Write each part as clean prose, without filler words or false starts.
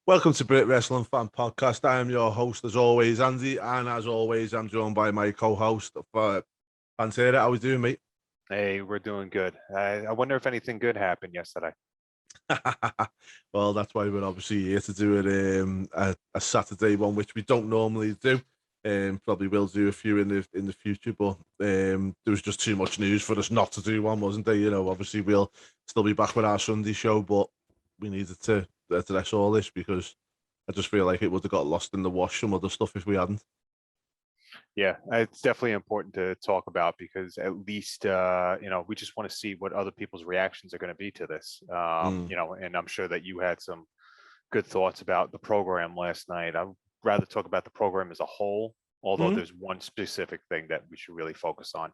Welcome to Brit Wrestling Fan Podcast. I am your host, as always, Andy, and as always, I'm joined by my co-host, Pantera. How we doing, mate? Hey, we're doing good. I wonder if anything good happened yesterday. Well, that's why we're obviously here to do it a Saturday one, which we don't normally do. Probably will do a few in the future, but there was just too much news for us not to do one, wasn't there? You know, obviously we'll still be back with our Sunday show, but we needed to address all this because I just feel like it would have got lost in the wash, some other stuff, if we hadn't. Yeah, it's definitely important to talk about because at least we just want to see what other people's reactions are going to be to this. And I'm sure that you had some good thoughts about the program last night. I'd rather talk about the program as a whole, although there's one specific thing that we should really focus on,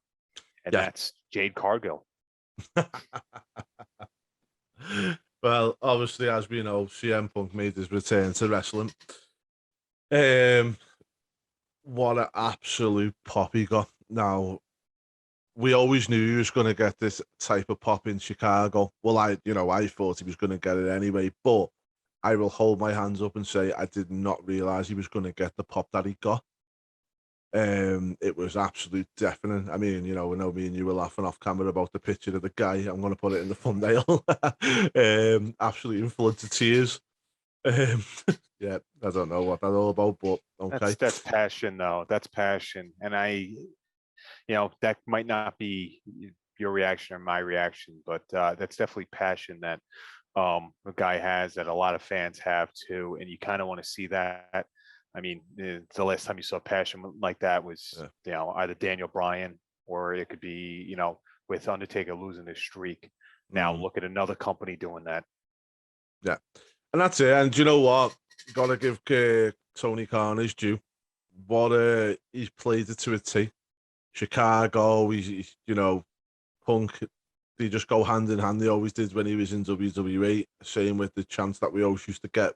and that's Jade Cargill. Well, obviously, as we know, CM Punk made his return to wrestling. What an absolute pop he got. Now, we always knew he was going to get this type of pop in Chicago. Well, I thought he was going to get it anyway, but I will hold my hands up and say I did not realize he was going to get the pop that he got. It was absolute deafening. I mean, I know me and you were laughing off camera about the picture of the guy. I'm going to put it in the thumbnail. Absolutely full of tears. Yeah, I don't know what that's all about, but okay. That's passion, though. That's passion, and that might not be your reaction or my reaction, but that's definitely passion that the guy has, that a lot of fans have too, and you kind of want to see that. I mean, the last time you saw passion like that was, either Daniel Bryan, or it could be, with Undertaker losing his streak. Now look at another company doing that. Yeah, and that's it. And do you know what? Got to give Tony Khan his due. What he's played it to a T. Chicago, he's Punk. They just go hand in hand. They always did when he was in WWE. Same with the chance that we always used to get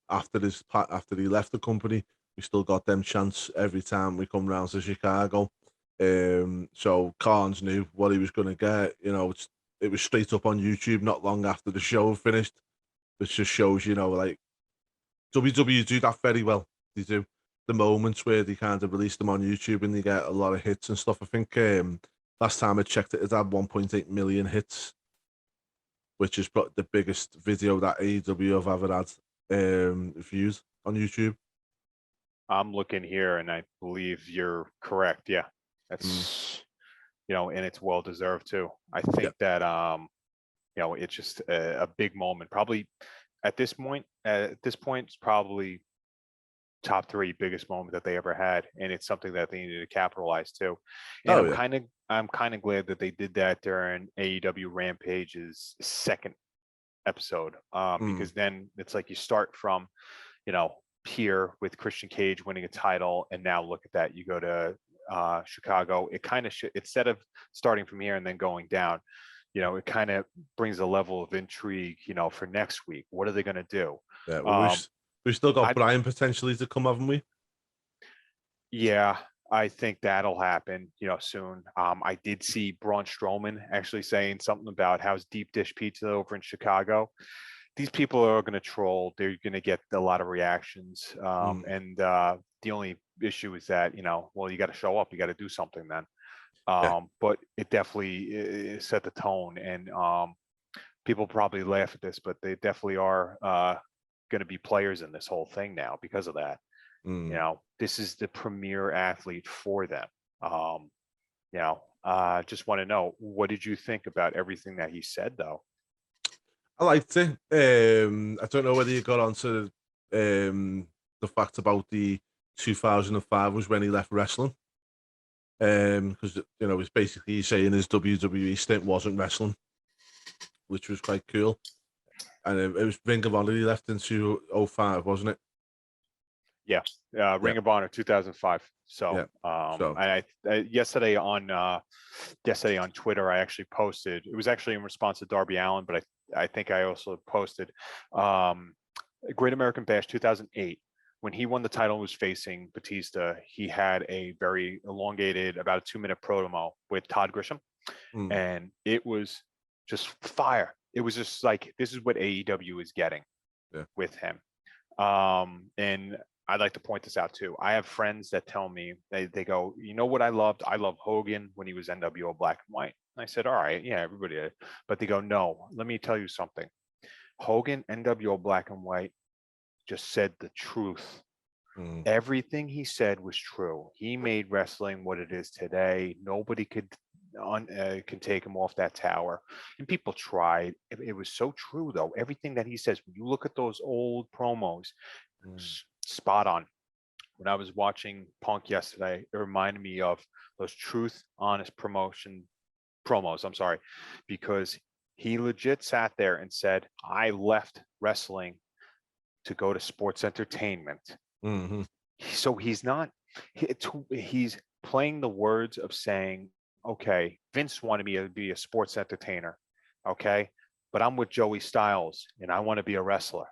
after he left the company. We still got them chants every time we come round to Chicago. So Carnes knew what he was going to get. It was straight up on YouTube not long after the show finished, which just shows, like WWE do that very well. They do the moments where they kind of release them on YouTube and they get a lot of hits and stuff. I think last time I checked it had 1.8 million hits, which is probably the biggest video that AEW have ever had views on YouTube. I'm looking here, and I believe you're correct. Yeah, that's and it's well deserved too. I think that it's just a big moment. Probably at this point, it's probably top 3 biggest moment that they ever had, and it's something that they needed to capitalize too. And I'm kind of glad that they did that during AEW Rampage's second episode, because then it's like you start from, here with Christian Cage winning a title, and now look at that, you go to Chicago. It kind of instead of starting from here and then going down, it kind of brings a level of intrigue, for next week. What are they going to do? Yeah, well, we've still got Brian potentially to come, haven't we? Yeah, I think that'll happen, soon. I did see Braun Strowman actually saying something about how's deep dish pizza over in Chicago. These people are going to troll. They're going to get a lot of reactions. And the only issue is that, you got to show up. You got to do something then. But it definitely set the tone. And people probably laugh at this, but they definitely are going to be players in this whole thing now because of that. This is the premier athlete for them. Just want to know, what did you think about everything that he said, though? I liked it. I don't know whether you got onto the fact about the 2005 was when he left wrestling. Because it's basically saying his WWE stint wasn't wrestling, which was quite cool. And it was Ring of Honor he left in 2005, wasn't it? Yeah, Ring of Honor 2005. So, yesterday on Twitter, I actually posted. It was actually in response to Darby Allin, but I think I also posted Great American Bash 2008. When he won the title and was facing Batista, he had a very elongated, about a 2-minute promo with Todd Grisham, and it was just fire. It was just like, this is what AEW is getting. with him. And I'd like to point this out too. I have friends that tell me they go, you know what I loved? I love Hogan when he was NWO Black and White. And I said, all right, yeah, everybody did. But they go, no, let me tell you something. Hogan, NWO Black and White, just said the truth. Everything he said was true. He made wrestling what it is today. Nobody could can take him off that tower. And people tried. It was so true, though. Everything that he says, when you look at those old promos, spot on. When I was watching Punk yesterday, it reminded me of those truth, honest promos. I'm sorry, because he legit sat there and said, I left wrestling to go to sports entertainment. So he's not, he's playing the words of saying, okay, Vince wanted me to be a sports entertainer. Okay. But I'm with Joey Styles and I want to be a wrestler.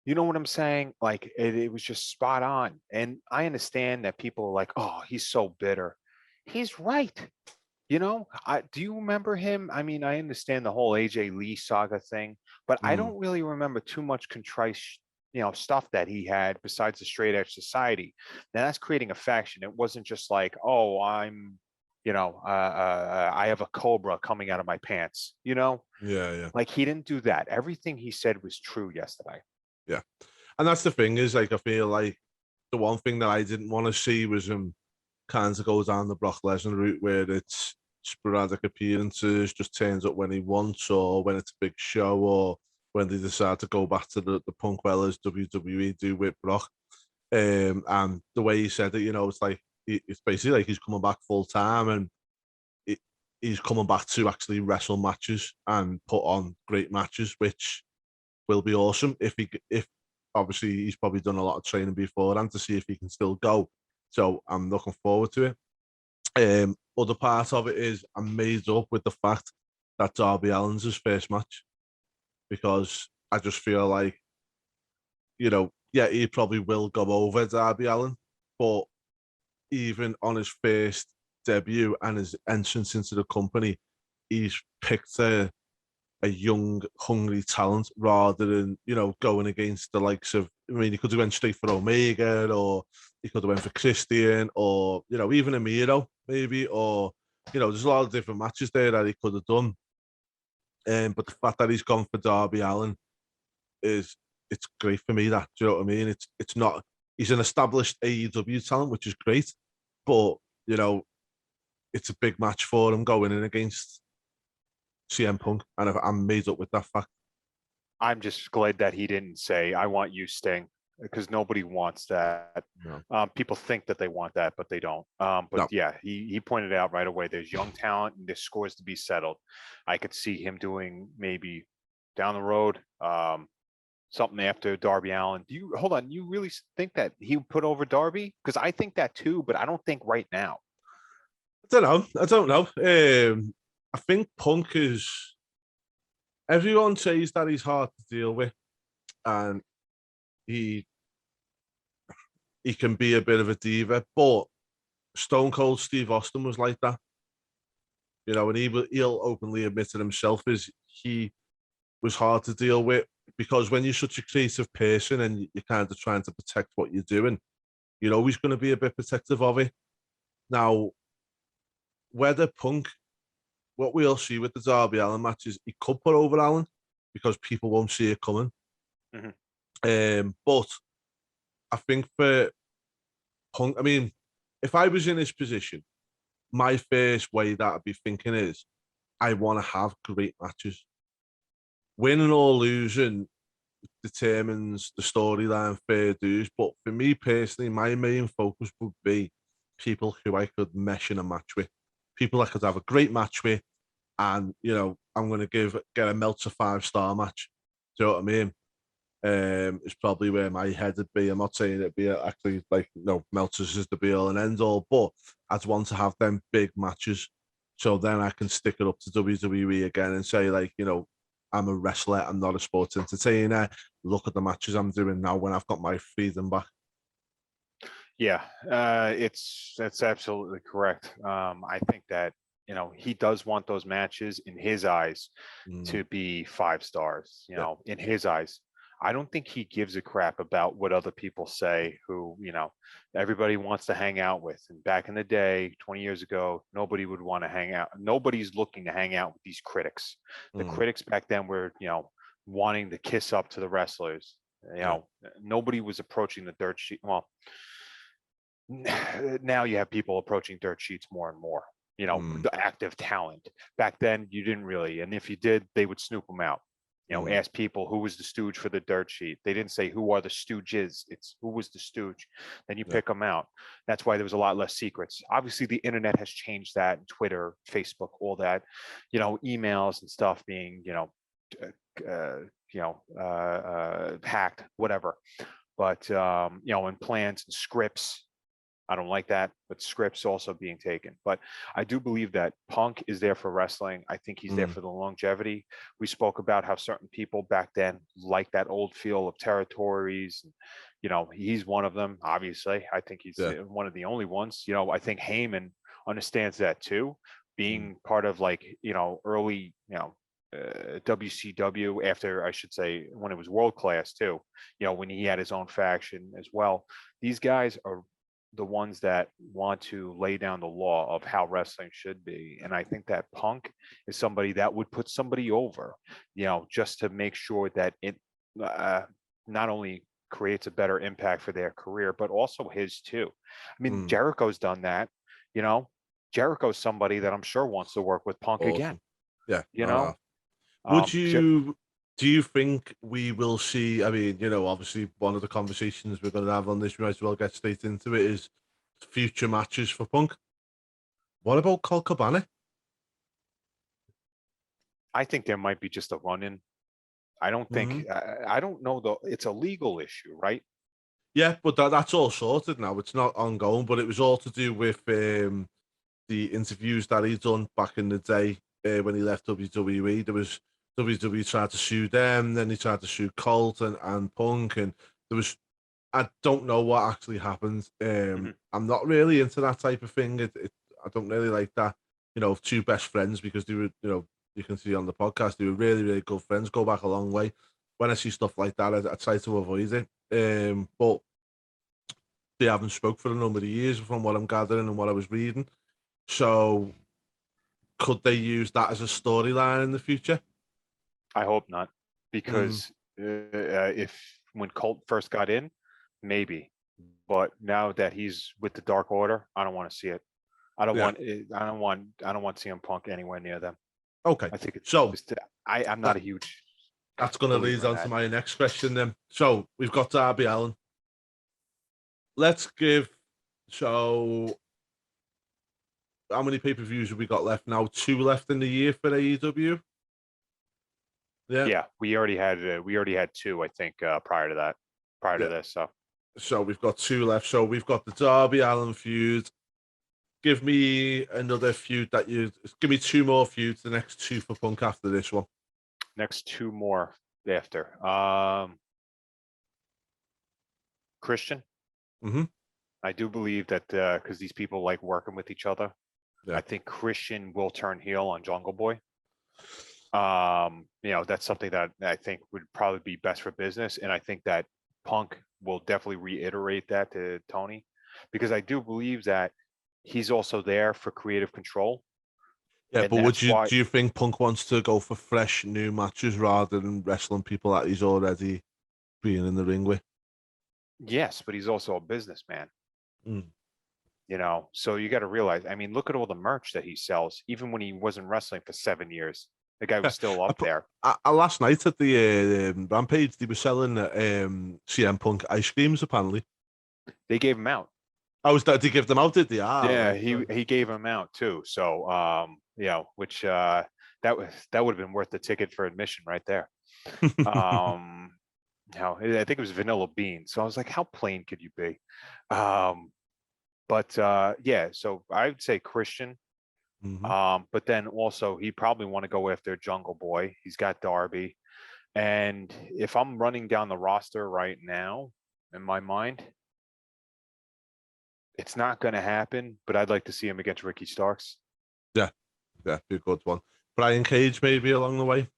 You know what I'm saying? Like it was just spot on. And I understand that people are like, oh, he's so bitter. He's right. You know, do you remember him? I mean, I understand the whole AJ Lee saga thing, but I don't really remember too much contrite, stuff that he had besides the Straight Edge Society. Now that's creating a faction. It wasn't just like, oh, I'm, I have a cobra coming out of my pants. Like he didn't do that. Everything he said was true yesterday. Yeah, and that's the thing is like I feel like the one thing that I didn't want to see was him kind of go down the Brock Lesnar route where it's sporadic appearances, just turns up when he wants, or when it's a big show, or when they decide to go back to the Punk well as WWE do with Brock. And the way he said it, it's like it's basically like he's coming back full time, and he's coming back to actually wrestle matches and put on great matches, which will be awesome if obviously he's probably done a lot of training before and to see if he can still go. So I'm looking forward to it. Other part of it is I'm made up with the fact that Darby Allin's his first match, because I just feel like, he probably will go over Darby Allin, but even on his first debut and his entrance into the company, he's picked a young, hungry talent rather than, going against the likes of, he could have went straight for Omega, or he could have went for Christian, or, even Amiro, maybe, or, there's a lot of different matches there that he could have done. But the fact that he's gone for Darby Allin it's great for me. That, do you know what I mean? It's not, he's an established AEW talent, which is great, but, it's a big match for him going in against CM Punk, and I'm made up with that fact. I'm just glad that he didn't say, I want you, Sting, because nobody wants that. No. People think that they want that, but they don't. Yeah, he pointed out right away, there's young talent and there's scores to be settled. I could see him doing maybe down the road something after Darby Allin. Hold on, you really think that he would put over Darby? Because I think that too, but I don't think right now. I don't know. I think Punk is, everyone says that he's hard to deal with, and he can be a bit of a diva, but Stone Cold Steve Austin was like that, and he'll openly admit it himself, is he was hard to deal with, because when you're such a creative person and you're kind of trying to protect what you're doing, you're always going to be a bit protective of it. Now, whether Punk, what we'll see with the Darby Allin matches, he could put over Allin because people won't see it coming. But I think for Punk, I mean, if I was in his position, my first way that I'd be thinking is, I want to have great matches. Winning or losing determines the storyline, fair dues. But for me personally, my main focus would be people who I could mesh in a match with, people I could have a great match with, and I'm going to get a Meltzer 5-star match. Do you know what I mean? It's probably where my head would be. I'm not saying it'd be actually like, no, Meltzer's is the be all and end all, but I'd want to have them big matches, so then I can stick it up to WWE again and say, like, I'm a wrestler, I'm not a sports entertainer. Look at the matches I'm doing now when I've got my freedom back. Yeah, that's absolutely correct. I think that, he does want those matches in his eyes to be 5 stars, in his eyes. I don't think he gives a crap about what other people say, who, everybody wants to hang out with. And back in the day, 20 years ago, nobody would want to hang out. Nobody's looking to hang out with these critics. The critics back then were, wanting to kiss up to the wrestlers. Nobody was approaching the dirt sheet. Well, now you have people approaching dirt sheets more and more, the active talent. Back then, you didn't really. And if you did, they would snoop them out. Ask people who was the stooge for the dirt sheet. They didn't say who are the stooges. It's who was the stooge. Then you pick them out. That's why there was a lot less secrets. Obviously, the internet has changed that. Twitter, Facebook, all that. Emails and stuff being, hacked, whatever. But and plans and scripts. I don't like that, but scripts also being taken. But I do believe that Punk is there for wrestling. I think he's there for the longevity. We spoke about how certain people back then like that old feel of territories. He's one of them, obviously. I think he's one of the only ones. I think Heyman understands that too, being part of early, WCW, after, I should say, when it was world class too, when he had his own faction as well. These guys are the ones that want to lay down the law of how wrestling should be. And I think that Punk is somebody that would put somebody over, just to make sure that it not only creates a better impact for their career, but also his too. I mean, Jericho's done that, Jericho's somebody that I'm sure wants to work with Punk again. Yeah. Do you think we will see, I mean, obviously one of the conversations we're going to have on this, we might as well get straight into it, is future matches for Punk. What about Colt Cabana? I think there might be just a run-in. I don't think, I don't know though. It's a legal issue, right? Yeah, but that's all sorted now. It's not ongoing, but it was all to do with the interviews that he done back in the day when he left WWE. There was WWE tried to sue them, then he tried to sue Colt and Punk, and there was, I don't know what actually happened. I'm not really into that type of thing. I don't really like that. Two best friends, because they were, you can see on the podcast, they were really, really good friends, go back a long way. When I see stuff like that, I try to avoid it. But they haven't spoke for a number of years, from what I'm gathering and what I was reading. So could they use that as a storyline in the future? I hope not, because when Colt first got in, maybe, but now that he's with the Dark Order, I don't want to see it. I don't want CM Punk anywhere near them. Okay, I think it's so I'm not a huge. That's going to lead on to my next question then. So we've got Darby Allin. Let's give, so how many pay-per-views have we got left now? 2 left in the year for AEW. Yeah, we already had 2, I think, prior to this. So we've got 2 left. So we've got the Darby Allin feud. Give me another feud give me 2 more feuds, the next 2 for Punk after this one. Next 2 more after. Christian. I do believe that because these people like working with each other. I think Christian will turn heel on Jungle Boy. That's something that I think would probably be best for business, and I think that Punk will definitely reiterate that to Tony, because I do believe that he's also there for creative control. Yeah, but do you think Punk wants to go for fresh new matches rather than wrestling people that he's already being in the ring with? Yes, but he's also a businessman. So you got to realize, I mean, look at all the merch that he sells. Even when he wasn't wrestling for 7 years, the guy was still up there. Last night at the Rampage, they were selling CM Punk ice creams, apparently. They gave them out. Oh, did they give them out, did they? Yeah, right. He gave them out too. So, which that would have been worth the ticket for admission right there. I think it was vanilla bean. So I was like, how plain could you be? But so I would say Christian. But then also he probably want to go after Jungle Boy. He's got Darby. And if I'm running down the roster right now, in my mind, it's not going to happen, but I'd like to see him against Ricky Starks. Yeah, be a good one. Brian Cage maybe along the way?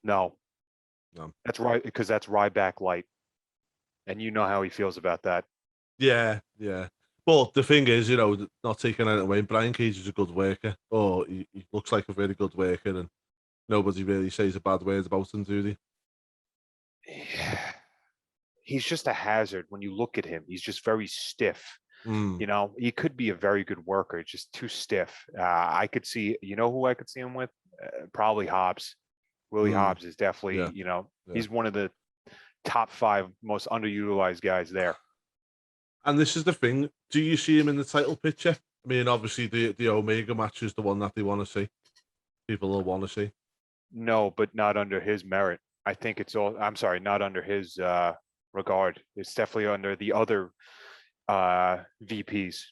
No. No. That's right, because that's Ryback light, and you know how he feels about that. Yeah, yeah. But the thing is, not taking anything away, Brian Cage is a good worker, or he looks like a very good worker, and nobody really says a bad word about him, do they? He's just a hazard when you look at him. He's just very stiff. Mm, He could be a very good worker, just too stiff. I could see, who I could see him with? Probably Hobbs. Willie mm, Hobbs is definitely, yeah, yeah. he's one of the top 5 most underutilized guys there. And this is the thing. Do you see him in the title picture? I mean, obviously the Omega match is the one that they want to see. People will want to see. No, but not under his merit. I think it's all, I'm sorry, not under his regard. It's definitely under the other VPs.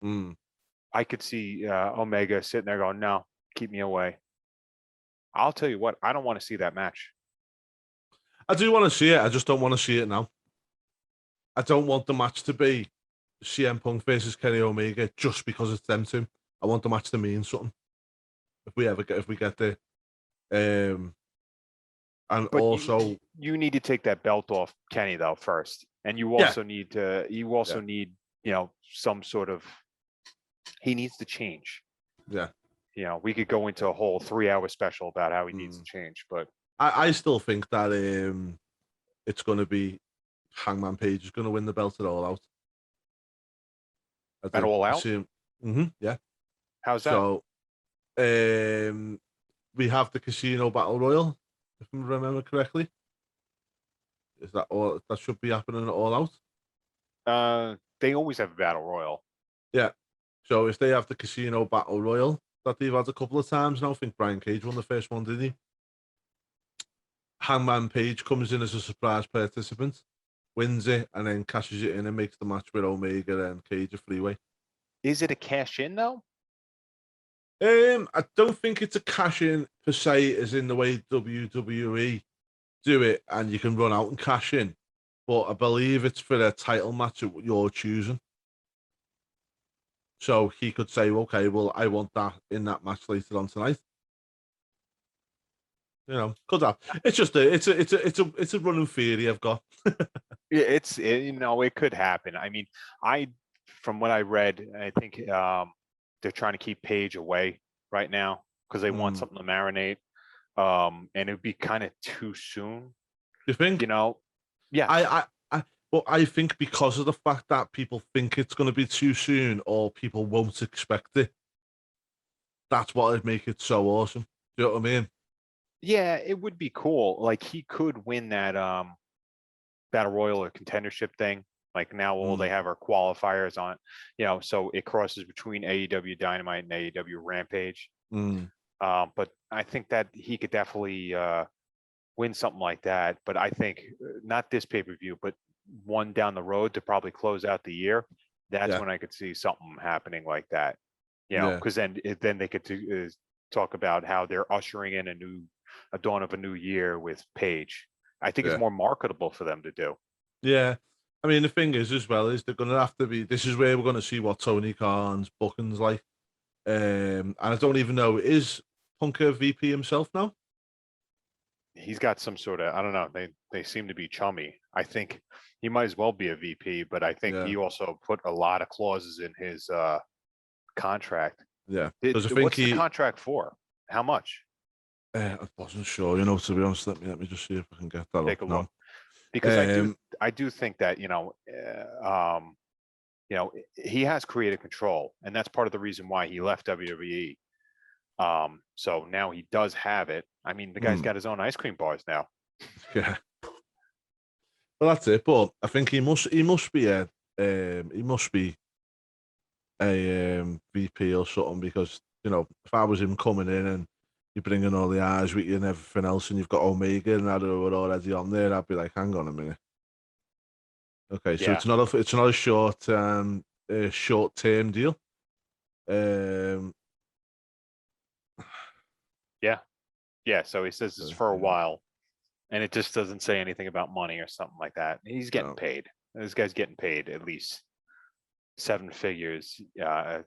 Mm. I could see Omega sitting there going, no, keep me away. I'll tell you what, I don't want to see that match. I do want to see it. I just don't want to see it now. I don't want the match to be CM Punk versus Kenny Omega just because it's them two. I want the match to mean something. If we get there, and But also, you need to take that belt off Kenny though first, and you yeah, also need to yeah, need some sort of, he needs to change. yeah. We could go into a whole 3-hour special about how he needs to Mm. change, but I still think that it's going to be Hangman Page is going to win the belt at All Out. I at do. All I Out, see him. Yeah. how's that? So um, we have the Casino Battle Royal, if I remember correctly. Is that all? That should be happening at All Out. They always have a battle royal. Yeah. So if they have the Casino Battle Royal that they've had a couple of times now, I think Brian Cage won the first one, didn't he? Hangman Page comes in as a surprise participant, wins it, and then cashes it in and makes the match with Omega and Cage a freeway. Is it a cash in though? I don't think it's a cash in per se, as in the way WWE do it, and you can run out and cash in. But I believe it's for a title match at your choosing. So he could say, "Okay, well, I want that in that match later on tonight." Could have. It's just it's a running theory I've got. Yeah, it could happen. I mean, from what I read, I think they're trying to keep Paige away right now because they want Mm. something to marinate. And it'd be kind of too soon, You think? Yeah, But I think because of the fact that people think it's going to be too soon or people won't expect it, that's what would make it so awesome. Do you know what I mean? yeah, it would be cool. Like he could win that battle royal or contendership thing. Like now all they Mm. have are qualifiers on, so it crosses between AEW Dynamite and AEW Rampage. Mm. But I think that he could definitely win something like that. But I think not this pay-per-view, but one down the road to probably close out the year. That's Yeah, when I could see something happening like that. yeah, Because then they could talk about how they're ushering in a dawn of a new year with Paige. I think it's yeah, more marketable for them to do. yeah. I mean, the thing is, as well, is they're going to have to be. This is where we're going to see what Tony Khan's booking's like. And I don't even know, is Punk a VP himself now? He's got some sort of, I don't know. They seem to be chummy. I think he might as well be a VP, but I think Yeah, he also put a lot of clauses in his contract. yeah. Because I think What's the contract for? How much? I wasn't sure, to be honest. Let me just see if I can get that up Take a look, now. because I do think that he has creative control, and that's part of the reason why he left WWE. So now he does have it. I mean, the guy's got his own ice cream bars now. Yeah. Well, that's it. But I think he must be a VP or something, because if I was him coming in and you're bringing all the eyes with you and everything else, and you've got Omega and that were already on there, I'd be like, hang on a minute. Okay, so Yeah, it's not a short term deal. Um, yeah. So he says it's for a yeah, while, and it just doesn't say anything about money or something like that. He's getting no, paid. This guy's getting paid at least 7 figures. yeah,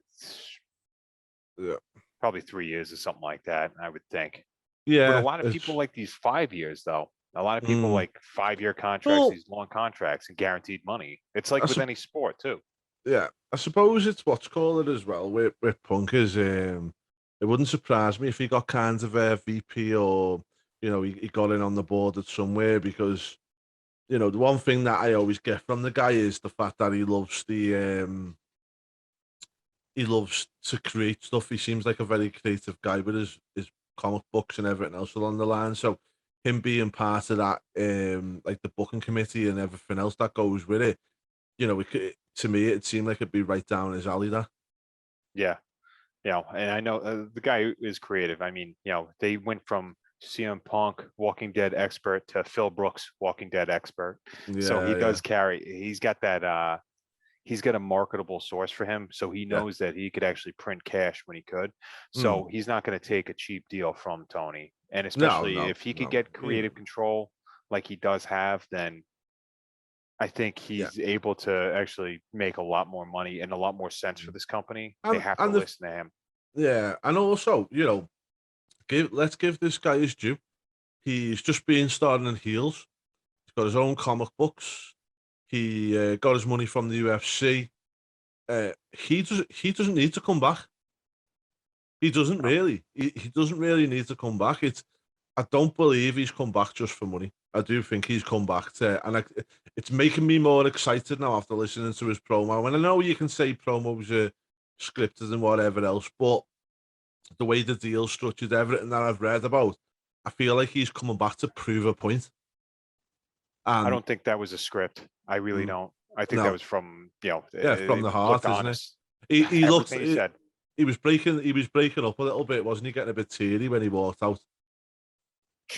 Probably 3 years or something like that, I would think. But a yeah. lot of people like these 5 years, though. A lot of people Mm. like 5-year contracts, Well, these long contracts, and guaranteed money. It's like I with sup- any sport too. yeah, I suppose it's what's called it as well with Punk is it wouldn't surprise me if he got kind of a VP or he got in on the board at somewhere because the one thing that I always get from the guy is the fact that he loves to create stuff. He seems like a very creative guy with his comic books and everything else along the line. So him being part of that, like the booking committee and everything else that goes with it, to me, it seemed like it'd be right down his alley. That. Yeah, and I know the guy is creative. I mean, they went from CM Punk, Walking Dead expert, to Phil Brooks, Walking Dead expert. So he Yeah, yeah, does carry. He's got that. He's got a marketable source for him, so he yeah. knows that he could actually print cash when he could. Mm. So he's not going to take a cheap deal from Tony, and No, especially no, if he could no. get creative control like he does have, then I think Yeah, he's able to actually make a lot more money and a lot more sense for mm. this company. They and have to and the listen to him. yeah, and also let's give this guy his due. He's just being starting in heels. He's got his own comic books. He got his money from the UFC. He doesn't need to come back. He doesn't No, really. He doesn't really need to come back. I don't believe he's come back just for money. I do think he's come back it's making me more excited now after listening to his promo. And I know you can say promos are scripted and whatever else, but the way the deal's structured, everything that I've read about, I feel like he's coming back to prove a point. I And don't think that was a script. I really mm, don't. I think that no, was from, yeah, from it the looked heart, isn't it? honest. He looked. Everything he said. He was breaking up a little bit, wasn't he? Getting a bit teary when he walked out.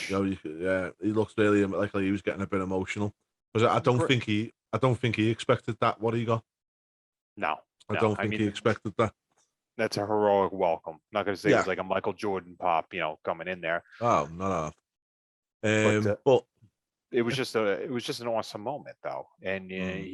Yeah, he looks really like he was getting a bit emotional because Gr- I don't think he expected that what he got. No, I no. don't I think he mean, expected that. that's a heroic welcome. Not going to say it was Yeah. like a Michael Jordan pop, coming in there, Oh, no, but no. But yeah, it was just an awesome moment though, and mm,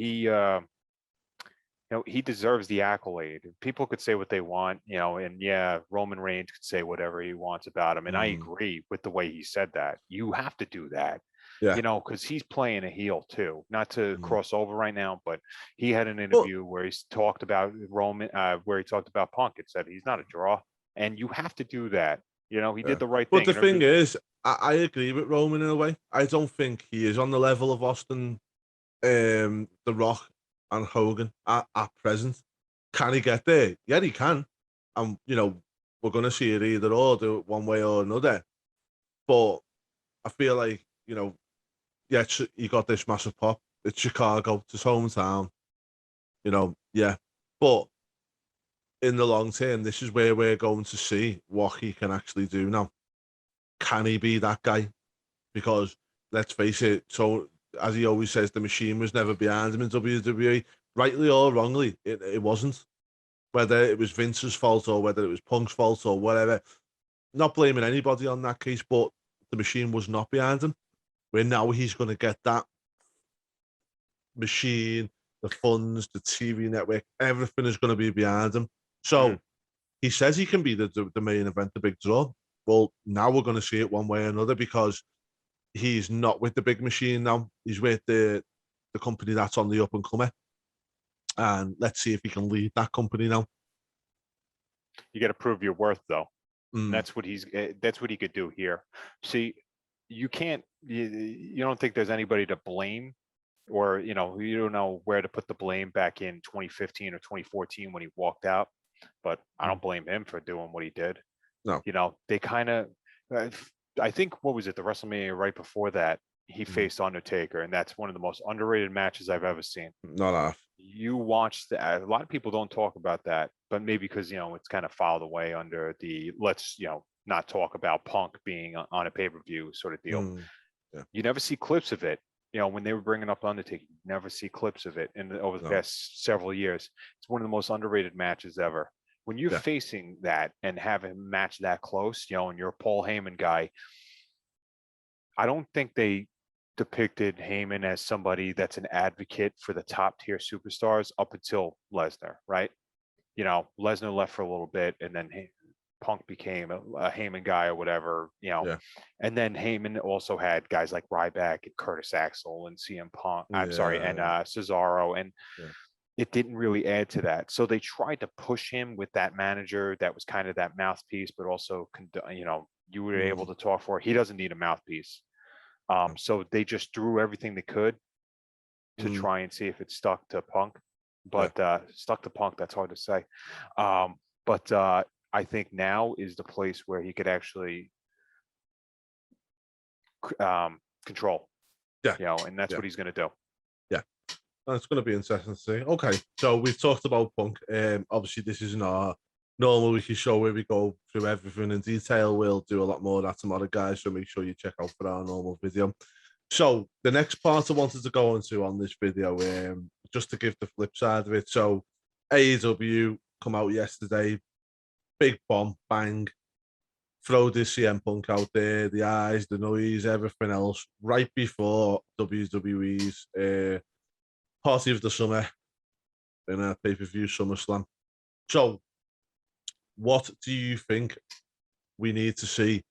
he deserves the accolade. People could say what they want, and yeah, Roman Reigns could say whatever he wants about him, and I mm, agree with the way he said that. You have to do that, yeah. because he's playing a heel too. Not to Mm. cross over right now, but he had an But interview where he's talked about Roman, where he talked about Punk and said he's not a draw, and you have to do that. He did yeah. the right But thing, the and thing everybody. is, I agree with Roman in a way. I don't think he is on the level of Austin, The Rock, and Hogan at present. Can he get there? Yeah, he can. And we're gonna see it either or, do it one way or another. But I feel like yeah, he got this massive pop. It's Chicago, it's his hometown. Yeah. But in the long term, this is where we're going to see what he can actually do now. Can he be that guy? Because let's face it, so as he always says, the machine was never behind him in WWE. Rightly or wrongly, it wasn't. Whether it was Vince's fault or whether it was Punk's fault or whatever. Not blaming anybody on that case, but the machine was not behind him. Where now he's going to get that machine, the funds, the TV network, everything is going to be behind him. Mhm. So he says he can be the main event, the big draw. Well, now we're going to see it one way or another because he's not with the big machine now. He's with the company that's on the up and coming. And let's see if he can lead that company now. You got to prove your worth though. And Mm, that's what he could do here. See, you don't think there's anybody to blame, or you don't know where to put the blame back in 2015 or 2014 when he walked out, but I mm, don't blame him for doing what he did. no. They kind of, I think, what was it, the WrestleMania right before that, he Mm, faced Undertaker, and that's one of the most underrated matches I've ever seen. not off. You watch that. A lot of people don't talk about that, but maybe because it's kind of filed away under the let's not talk about Punk being on a pay-per-view sort of deal. Mm, yeah, You never see clips of it. When they were bringing up Undertaker, you never see clips of it over the no. past several years. It's one of the most underrated matches ever. When you're Yeah, facing that and have a match that close, and you're a Paul Heyman guy, I don't think they depicted Heyman as somebody that's an advocate for the top tier superstars up until Lesnar, right? Lesnar left for a little bit, and then Punk became a Heyman guy or whatever, Yeah. and then Heyman also had guys like Ryback and Curtis Axel and CM Punk. I'm sorry, and Cesaro, and it didn't really add to that. So they tried to push him with that manager that was kind of that mouthpiece, but also, you were able to talk for. He doesn't need a mouthpiece. So they just threw everything they could to try and see if it stuck to Punk. But stuck to Punk, that's hard to say. But I think now is the place where he could actually control. Yeah. And that's what he's going to do. Yeah. That's going to be interesting to see. Okay, so we've talked about Punk. Obviously, this isn't our normal weekly show where we go through everything in detail. We'll do a lot more of that tomorrow, guys, so make sure you check out for our normal video. So the next part I wanted to go into on this video, just to give the flip side of it. So AEW come out yesterday, big bomb, bang, throw this CM Punk out there, the eyes, the noise, everything else, right before WWE's Party of the Summer in a pay-per-view SummerSlam. So what do you think we need to see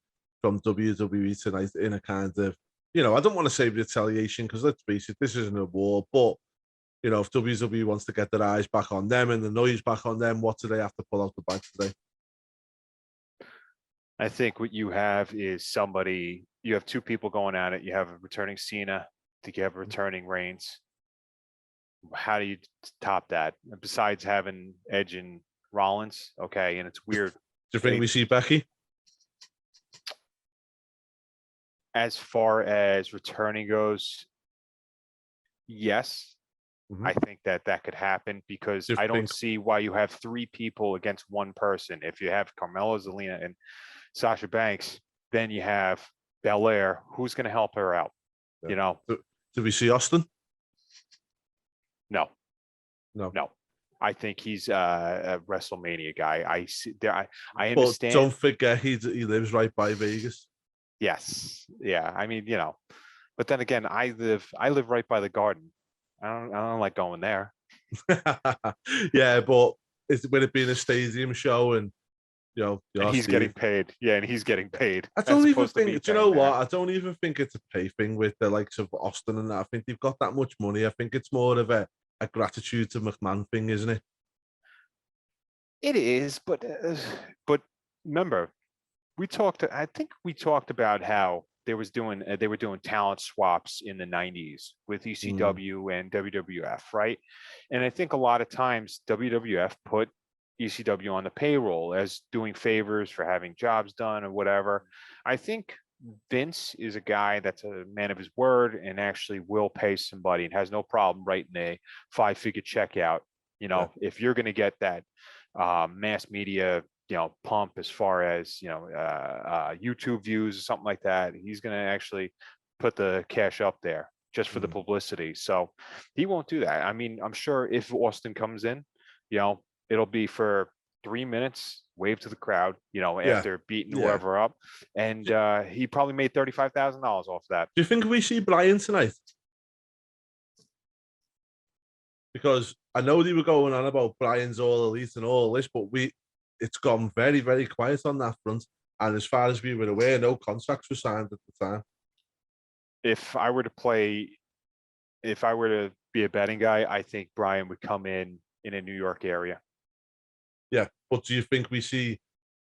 from WWE tonight in a kind of, I don't want to say retaliation, because let's face it, this isn't a war, but, if WWE wants to get their eyes back on them and the noise back on them, what do they have to pull out the bag today? I think what you have is you have two people going at it. You have a returning Cena, you have a returning Reigns. How do you top that? Besides having Edge and Rollins, okay, and it's weird. Do you think we see Becky? As far as returning goes, yes. I think that could happen, because I don't see why you have three people against one person. If you have Carmella, Zelina, and Sasha Banks, then you have Belair. Who's going to help her out? Yeah. Do we see Austin? No. I think he's a WrestleMania guy. I see there. I understand. But don't forget, he lives right by Vegas. Yes. Yeah. I mean, but then again, I live right by the Garden. I don't like going there. Yeah, but with it being a stadium show, and and he's getting paid. Yeah, and he's getting paid. I don't even think. Do you know what? I don't even think it's a pay thing with the likes of Austin and that. I think they've got that much money. I think it's more of a gratitude to McMahon thing, isn't it? It is, but remember, I think we talked about how they were doing talent swaps in the 90s with ECW and WWF, right? And I think a lot of times WWF put ECW on the payroll as doing favors for having jobs done or whatever. I think Vince is a guy that's a man of his word and actually will pay somebody and has no problem writing a 5-figure check out. If you're going to get that mass media pump as far as YouTube views or something like that, he's going to actually put the cash up there just for the publicity. So he won't do that. I mean, I'm sure if Austin comes in, it'll be for 3 minutes, wave to the crowd, after beating whoever up, and he probably made $35,000 off that. Do you think we see Bryan tonight? Because I know they were going on about Bryan's All Elite and all this, but it's gone very, very quiet on that front. And as far as we were aware, no contracts were signed at the time. If I were to be a betting guy, I think Bryan would come in a New York area. Yeah, but do you think we see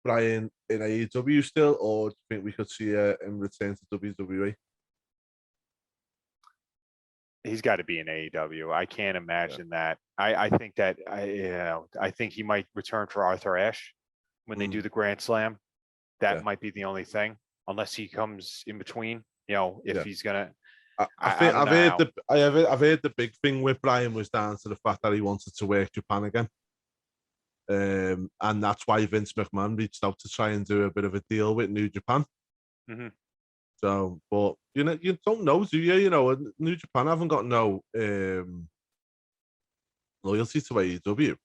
Bryan in AEW still, or do you think we could see him return to WWE? He's got to be in AEW. I can't imagine that. I think that I think he might return for Arthur Ashe when they do the Grand Slam. That might be the only thing, unless he comes in between. If he's gonna. I've heard the big thing with Bryan was down to the fact that he wanted to work Japan again. And that's why Vince McMahon reached out to try and do a bit of a deal with New Japan. So, but you don't know, do you? New Japan haven't got no loyalty to AEW.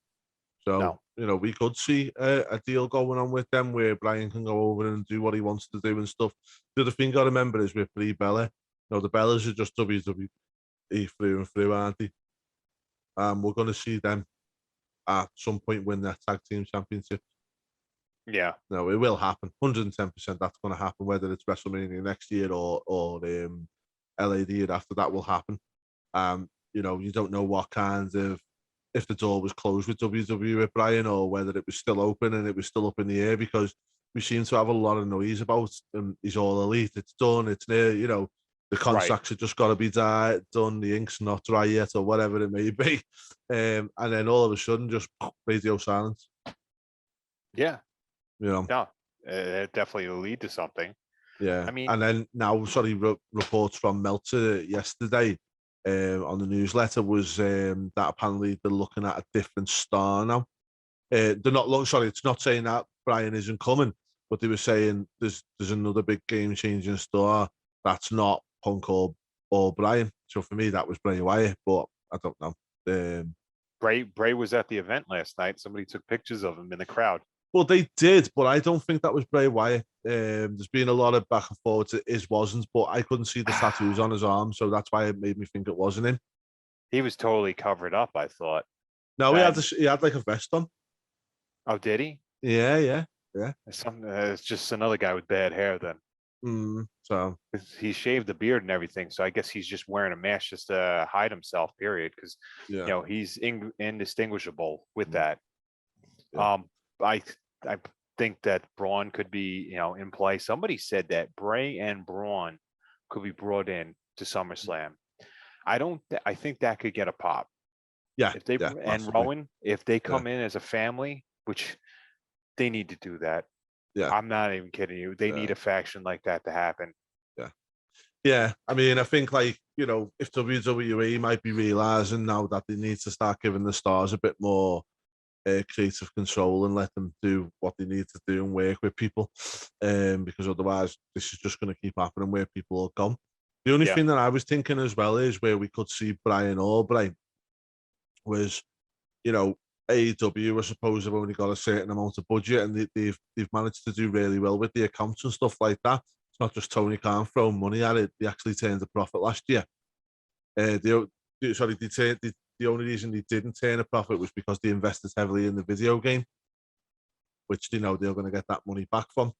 So, we could see a deal going on with them where Bryan can go over and do what he wants to do and stuff. The other thing I remember is with Brie Bella. The Bellas are just WWE through and through, aren't they? We're going to see them at some point win that tag team championship. Yeah. No, it will happen. 110%. That's going to happen, whether it's WrestleMania next year or LA the year after. That will happen. You don't know what kinds of, if the door was closed with WWE with Brian, or whether it was still open and it was still up in the air, because we seem to have a lot of noise about he's all elite. It's done. It's near. The Right. contracts have just got to be done. The ink's not dry yet, or whatever it may be. And then all of a sudden, just radio silence. Yeah. You know. No. It definitely will lead to something. Yeah, I mean, and then now, sorry, reports from Meltzer yesterday on the newsletter was that apparently they're looking at a different star now. They're not sorry, it's not saying that Brian isn't coming, but they were saying there's another big game changing star that's not Punk or Brian. So for me, that was Bray Wyatt, but I don't know. Bray was at the event last night. Somebody took pictures of him in the crowd. Well, they did, but I don't think that was Bray Wyatt. There's been a lot of back and forth. It wasn't, but I couldn't see the tattoos on his arm, so that's why it made me think it wasn't him. He was totally covered up, I thought. No, he had like a vest on. Oh, did he? Yeah. It's just another guy with bad hair then. So he shaved the beard and everything, so I guess he's just wearing a mask just to hide himself. Period. Because he's indistinguishable with that. Yeah. I think that Braun could be in play. Somebody said that Bray and Braun could be brought in to SummerSlam. I think that could get a pop. Yeah. If they and Rowan, if they come in as a family, which they need to do that. Yeah. I'm not even kidding you. They need a faction like that to happen. Yeah. I mean, I think if WWE might be realizing now that they need to start giving the stars a bit more creative control and let them do what they need to do and work with people, because otherwise this is just going to keep happening where people are gone. The only thing that I was thinking as well is where we could see Brian or Bray was, AEW, I suppose, have only got a certain amount of budget, and they've managed to do really well with the accounts and stuff like that. It's not just Tony Khan throwing money at it; they actually turned a profit last year. The only reason they didn't turn a profit was because they invested heavily in the video game, which they're going to get that money back from.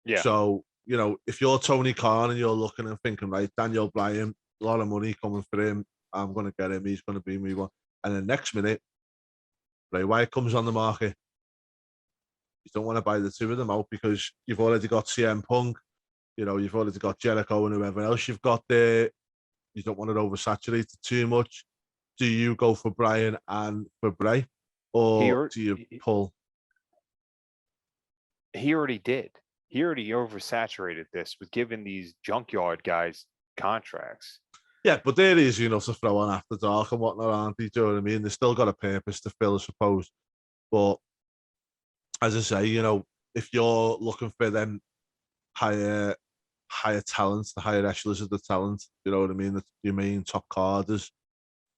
Yeah. So if you're Tony Khan and you're looking and thinking, right, Daniel Bryan, a lot of money coming for him, I'm going to get him. He's going to be me one. And then next minute, Bray Wyatt comes on the market. You don't want to buy the two of them out because you've already got CM Punk, you've already got Jericho and whoever else you've got there. You don't want it oversaturated too much. Do you go for Brian and for Bray, or do you pull? He already did. He already oversaturated this with giving these junkyard guys contracts. Yeah, but there is, to throw on After Dark and whatnot, aren't they? Do you know what I mean? They've still got a purpose to fill, I suppose. But as I say, if you're looking for them higher talents, the higher echelons of the talent, you know what I mean? Your main top carders,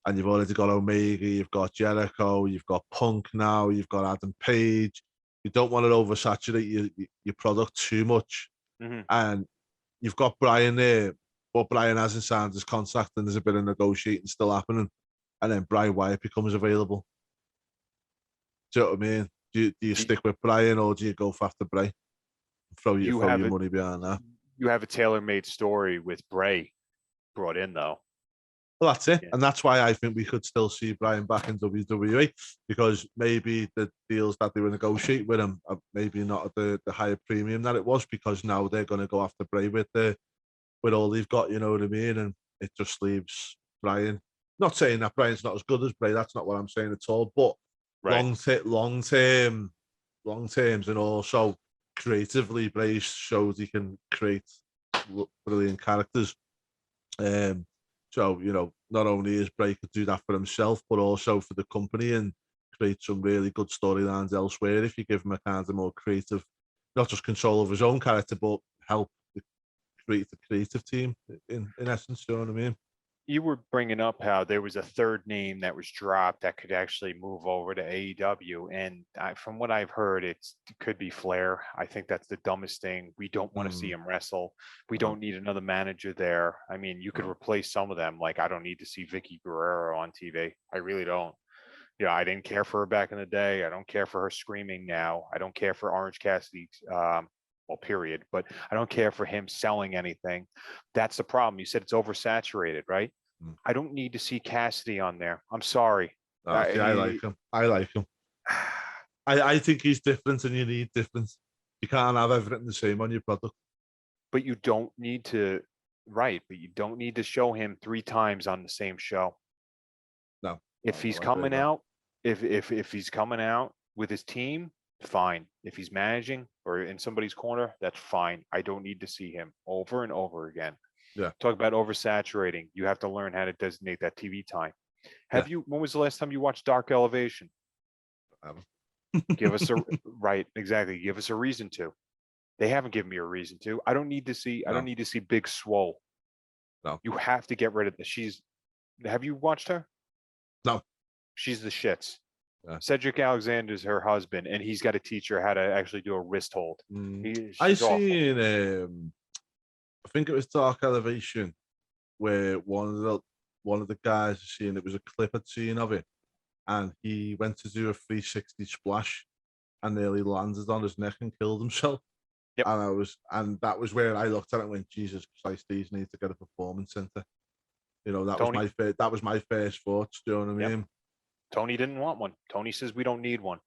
and you've already got Omega, you've got Jericho, you've got Punk now, you've got Adam Page. You don't want to oversaturate your product too much. Mm-hmm. And you've got Brian there, but Brian hasn't signed his contract and there's a bit of negotiating still happening. And then Bray Wyatt becomes available. Do you know what I mean? Do you stick with Brian, or do you go after Bray? Throw your money behind that. You have a tailor-made story with Bray brought in, though. Well, that's it. Yeah. And that's why I think we could still see Brian back in WWE, because maybe the deals that they were negotiating with him are maybe not at the higher premium that it was, because now they're going to go after Bray with all they've got, you know what I mean? And it just leaves Brian. Not saying that Brian's not as good as Bray, that's not what I'm saying at all, but long terms, and also creatively, Bray showed he can create brilliant characters. So, not only is Bray could do that for himself, but also for the company, and create some really good storylines elsewhere if you give him a kind of more creative, not just control of his own character, but help create the creative team in essence. You know what I mean? You were bringing up how there was a third name that was dropped that could actually move over to AEW. And from what I've heard, it could be Flair. I think that's the dumbest thing. We don't want to see him wrestle. We don't need another manager there. I mean, you could replace some of them. Like, I don't need to see Vicky Guerrero on TV. I really don't. Yeah, I didn't care for her back in the day. I don't care for her screaming now. I don't care for Orange Cassidy, well, period. But I don't care for him selling anything. That's the problem. You said it's oversaturated, right? Mm. I don't need to see Cassidy on there. I'm sorry. See, I like him. I like him. I think he's different, and you need difference. You can't have everything the same on your product. But you don't need to, right? But you don't need to show him 3 times on the same show. No. If he's I coming out, if he's coming out with his team, fine. If he's managing or in somebody's corner, that's fine. I don't need to see him over and over again. Yeah. Talk about oversaturating. You have to learn how to designate that TV time. Have you? When was the last time you watched Dark Elevation? Give us a right, exactly. Give us a reason to. They haven't given me a reason to. I don't need to see. I don't need to see Big Swole. No. You have to get rid of this. Have you watched her? No. She's the shits. Yeah. Cedric Alexander's her husband, and he's got to teach her how to actually do a wrist hold. I She's awful. seen, I think it was Dark Elevation, where one of the guys it was a clip I'd seen of it, and he went to do a 360 splash and nearly landed on his neck and killed himself. Yep. And that was where I looked at it and went, Jesus Christ, these need to get a performance center. You know, that was my first thoughts. Do you know what I mean? Tony didn't want one. Tony says we don't need one.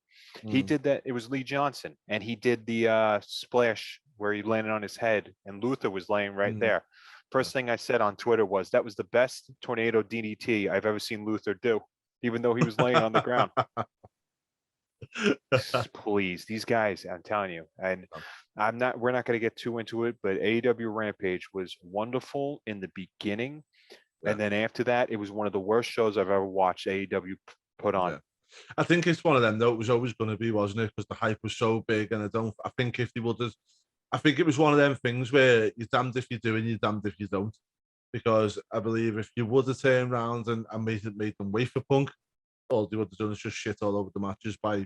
He did that. It was Lee Johnson, and he did the splash where he landed on his head, and Luther was laying right there. First thing I said on Twitter was that was the best tornado DDT I've ever seen Luther do, even though he was laying on the ground. Please, these guys, I'm telling you, and we're not going to get too into it, but AEW Rampage was wonderful in the beginning. And then after that, it was one of the worst shows I've ever watched AEW put on. I think it's one of them, though. It was always going to be, wasn't it? Because the hype was so big, and I think if they would have, I think it was one of them things where you're damned if you do and you're damned if you don't. Because I believe if you would have turned around and made them wait for Punk, all they would have done is just shit all over the matches by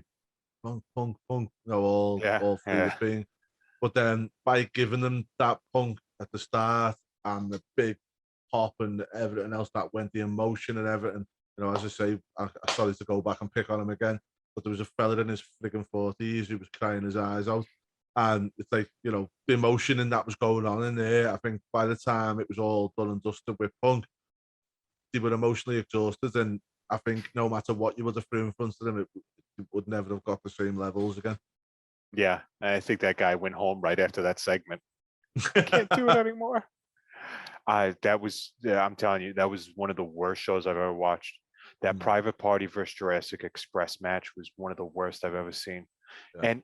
Punk, all through the thing. But then by giving them that Punk at the start and the big pop and everything else that went, the emotion and everything, you know, as I say, I sorry to go back and pick on him again, but there was a fella in his frigging 40s who was crying his eyes out. And it's like, you know, the emotion and that was going on in there. I think by the time it was all done and dusted with Punk, they were emotionally exhausted. And I think no matter what you would have threw in front of them, it would never have got the same levels again. Yeah, I think that guy went home right after that segment. I can't do it anymore. I'm telling you, that was one of the worst shows I've ever watched. That Private Party versus Jurassic Express match was one of the worst I've ever seen. And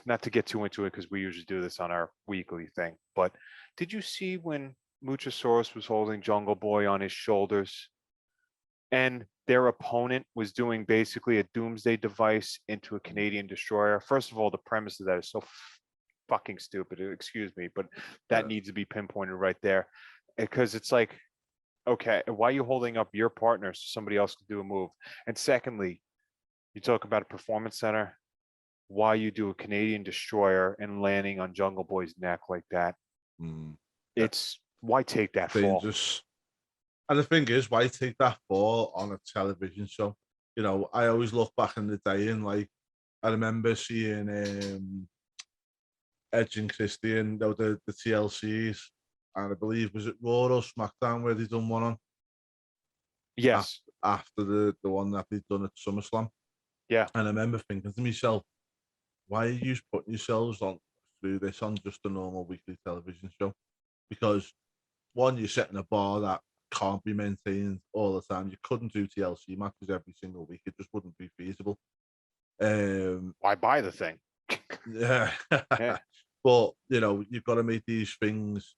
not to get too into it, because we usually do this on our weekly thing, but did you see when Luchasaurus was holding Jungle Boy on his shoulders and their opponent was doing basically a doomsday device into a Canadian destroyer? First of all, the premise of that is so fucking stupid, excuse me, but that needs to be pinpointed right there, because it's like, okay, why are you holding up your partner so somebody else can do a move? And secondly, you talk about a performance center, why you do a Canadian destroyer and landing on Jungle Boy's neck like that? It's why take that dangerous fall? And the thing is, why take that fall on a television show? You know, I always look back in the day and like, I remember seeing Edge and Christian, the TLCs, and I believe, was it Raw or SmackDown where they done one on? Yes. After the one that they'd done at SummerSlam. Yeah. And I remember thinking to myself, why are you putting yourselves on through this on just a normal weekly television show? Because one, you're setting a bar that can't be maintained all the time. You couldn't do TLC matches every single week. It just wouldn't be feasible. Why buy the thing? Yeah. But, you know, you've got to make these things.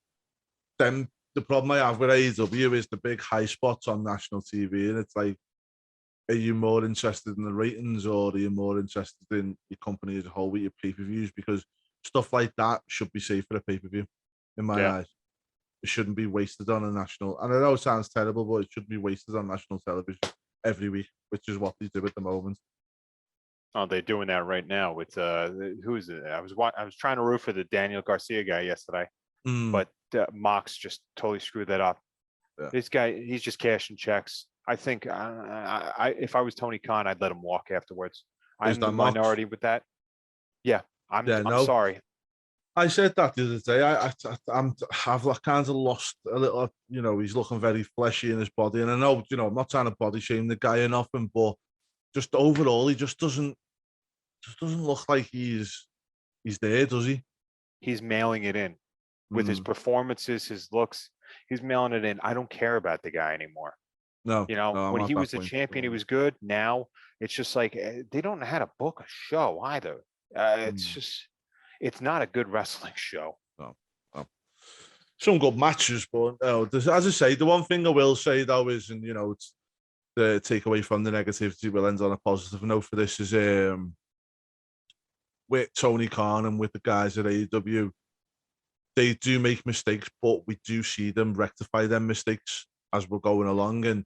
Then the problem I have with AEW is the big high spots on national TV. And it's like, are you more interested in the ratings, or are you more interested in your company as a whole with your pay-per-views? Because stuff like that should be safe for a pay-per-view, in my eyes. It shouldn't be wasted on a national. And I know it sounds terrible, but it should be wasted on national television every week, which is what they do at the moment. Oh, they're doing that right now with who is it? I was trying to root for the Daniel Garcia guy yesterday, but Mox just totally screwed that up. This guy, he's just cashing checks. I think if I was Tony Khan, I'd let him walk afterwards. Is I'm the that Mox? minority with that. Yeah, I'm No. sorry. I said that the other day. I've like kind of lost a little. He's looking very fleshy in his body, and I know, I'm not trying to body shame the guy or nothing, but just overall, he just doesn't look like he's there, does he? He's mailing it in with his performances, his looks. He's mailing it in. I don't care about the guy anymore. No, When I'm at he that was the point. champion, he was good. Now it's just like they don't know how to book a show either. It's not a good wrestling show. No. Some good matches, but as I say, the one thing I will say though is, and it's the take away from the negativity. We'll end on a positive note for this. Is with Tony Khan and with the guys at AEW, they do make mistakes, but we do see them rectify them mistakes as we're going along. And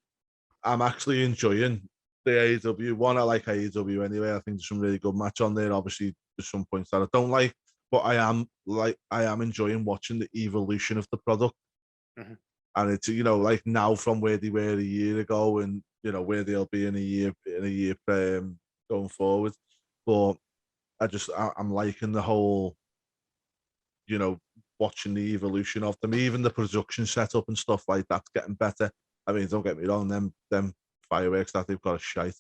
I'm actually enjoying the AEW one. I like AEW anyway. I think there's some really good match on there. Obviously, there's some points that I don't like, but I am enjoying watching the evolution of the product. Mm-hmm. And it's like now from where they were a year ago, and where they'll be in a year going forward. But I'm liking the whole, watching the evolution of them, even the production setup and stuff like that's getting better. I mean, don't get me wrong, them fireworks that they've got are shite,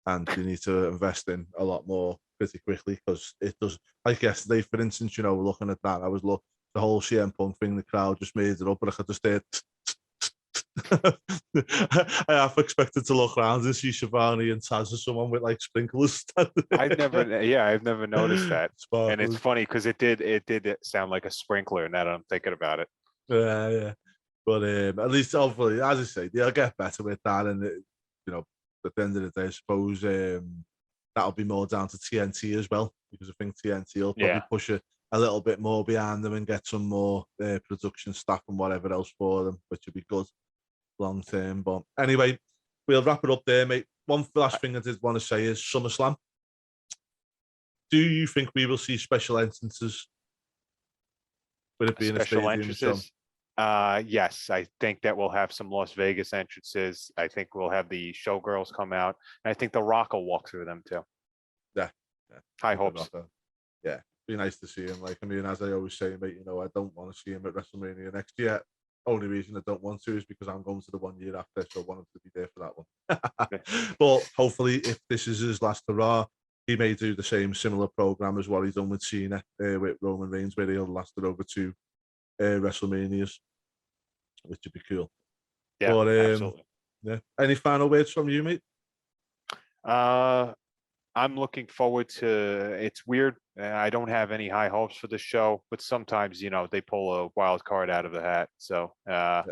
and they need to invest in a lot more pretty quickly, because it does. Like yesterday, for instance, looking at that, I was the whole CM Punk thing, the crowd just made it up, but I could just hear. I half expected to look around and see Shivani and Taz or someone with like sprinklers. I've never noticed that. Sparklers. And it's funny because it did sound like a sprinkler now that I'm thinking about it. Yeah. But at least, hopefully, as I say, they'll get better with that. And, at the end of the day, I suppose that'll be more down to TNT as well, because I think TNT will probably push it a little bit more behind them and get some more production staff and whatever else for them, which would be good long term. But anyway, we'll wrap it up there, mate. One last thing I did want to say is SummerSlam. Do you think we will see special entrances? With it being special a stadium entrances? show? Yes, I think that we'll have some Las Vegas entrances. I think we'll have the showgirls come out, and I think The Rock will walk through them too. Yeah. High hopes. Yeah, be nice to see him. Like, I mean, as I always say, mate, I don't want to see him at WrestleMania next year. Only reason I don't want to is because I'm going to the 1 year after, so I want him to be there for that one. But hopefully, if this is his last hurrah, he may do the similar program as what he's done with Cena, with Roman Reigns, where he'll last it over 2 WrestleManias, which would be cool. Yeah, but, absolutely. Yeah. Any final words from you, mate? I'm looking forward to. It's weird. I don't have any high hopes for this show, but sometimes they pull a wild card out of the hat. So I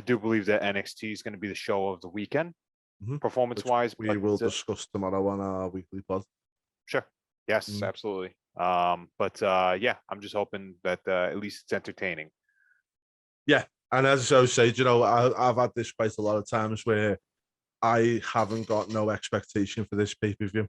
do believe that NXT is going to be the show of the weekend, performance-wise. We will discuss tomorrow on our weekly pod. Sure. Yes, absolutely. But I'm just hoping that at least it's entertaining. Yeah, and as I say, I've had this quite a lot of times where I haven't got no expectation for this pay-per-view.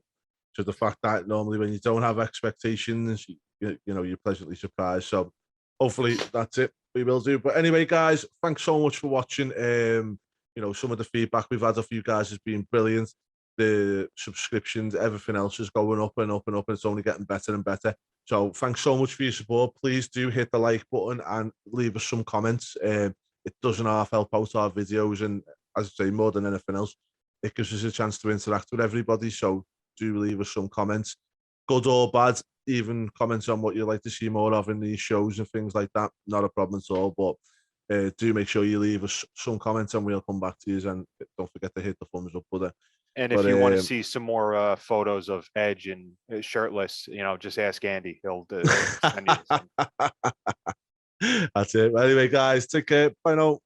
So the fact that normally when you don't have expectations, you're pleasantly surprised. So hopefully that's it. We will do. But anyway, guys, thanks so much for watching. Some of the feedback we've had off you guys has been brilliant. The subscriptions, everything else is going up and up and up, and it's only getting better and better. So thanks so much for your support. Please do hit the like button and leave us some comments. It doesn't half help out our videos, and as I say, more than anything else, it gives us a chance to interact with everybody. So do leave us some comments, good or bad, even comments on what you'd like to see more of in these shows and things like that. Not a problem at all. But do make sure you leave us some comments and we'll come back to you. And don't forget to hit the thumbs up button. And if you want to see some more photos of Edge and shirtless, just ask Andy. He'll send you some. That's it. Anyway, guys, take care. Bye now.